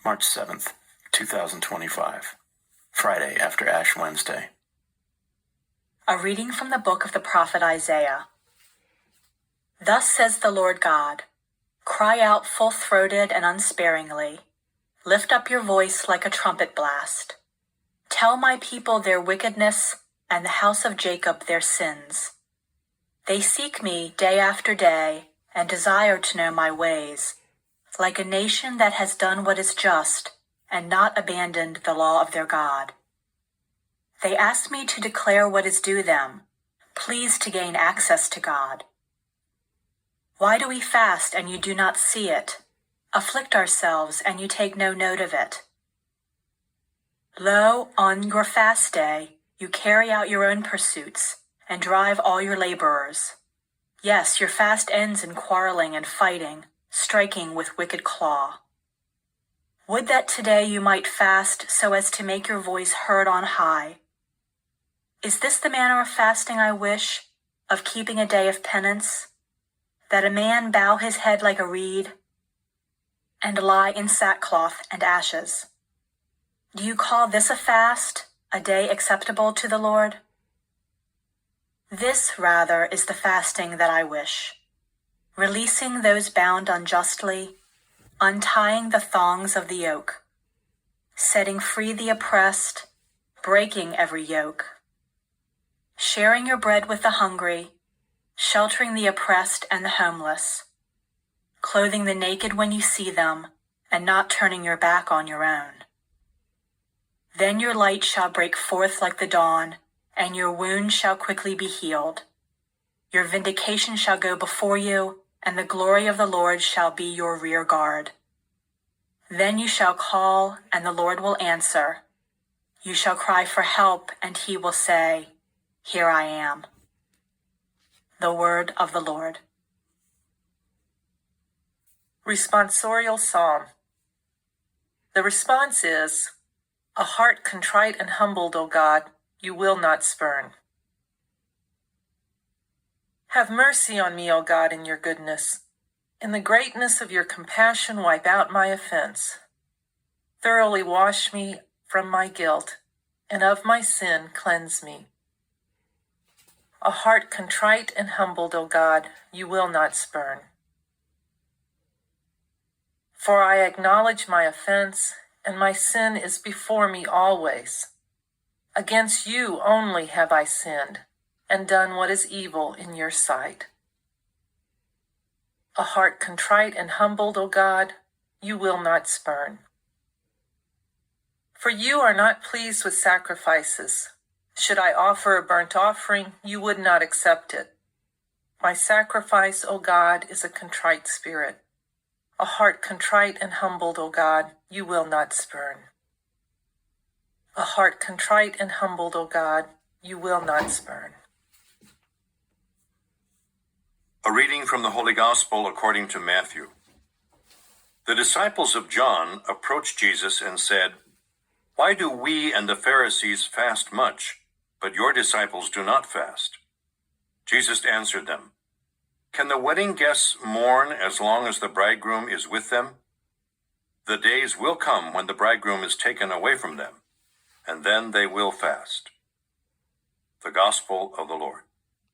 March 7th, 2025, Friday after Ash Wednesday. A reading from the book of the prophet Isaiah. Thus says the Lord God, cry out full-throated and unsparingly. Lift up your voice like a trumpet blast. Tell my people their wickedness and the house of Jacob their sins. They seek me day after day and desire to know my ways, like a nation that has done what is just and not abandoned the law of their God. They ask me to declare what is due them, pleased to gain access to God. Why do we fast and you do not see it, afflict ourselves and you take no note of it? Lo, on your fast day, you carry out your own pursuits and drive all your laborers. Yes, your fast ends in quarreling and fighting, striking with wicked claw. Would that today you might fast so as to make your voice heard on high. Is this the manner of fasting I wish, of keeping a day of penance, that a man bow his head like a reed, and lie in sackcloth and ashes? Do you call this a fast, a day acceptable to the Lord? This, rather, is the fasting that I wish, releasing those bound unjustly, untying the thongs of the yoke, setting free the oppressed, breaking every yoke, sharing your bread with the hungry, sheltering the oppressed and the homeless, clothing the naked when you see them, and not turning your back on your own. Then your light shall break forth like the dawn, and your wound shall quickly be healed. Your vindication shall go before you, and the glory of the Lord shall be your rear guard. Then you shall call, and the Lord will answer. You shall cry for help, and he will say, Here I am. The word of the Lord. Responsorial Psalm. The response is, a heart contrite and humbled, O God, you will not spurn. Have mercy on me, O God, in your goodness. In the greatness of your compassion, wipe out my offense. Thoroughly wash me from my guilt, and of my sin cleanse me. A heart contrite and humbled, O God, you will not spurn. For I acknowledge my offense, and my sin is before me always. Against you only have I sinned, and done what is evil in your sight. A heart contrite and humbled, O God, you will not spurn. For you are not pleased with sacrifices. Should I offer a burnt offering, you would not accept it. My sacrifice, O God, is a contrite spirit. A heart contrite and humbled, O God, you will not spurn. A heart contrite and humbled, O God, you will not spurn. A reading from the Holy Gospel according to Matthew. The disciples of John approached Jesus and said, Why do we and the Pharisees fast much, but your disciples do not fast? Jesus answered them, Can the wedding guests mourn as long as the bridegroom is with them? The days will come when the bridegroom is taken away from them, and then they will fast. The Gospel of the Lord.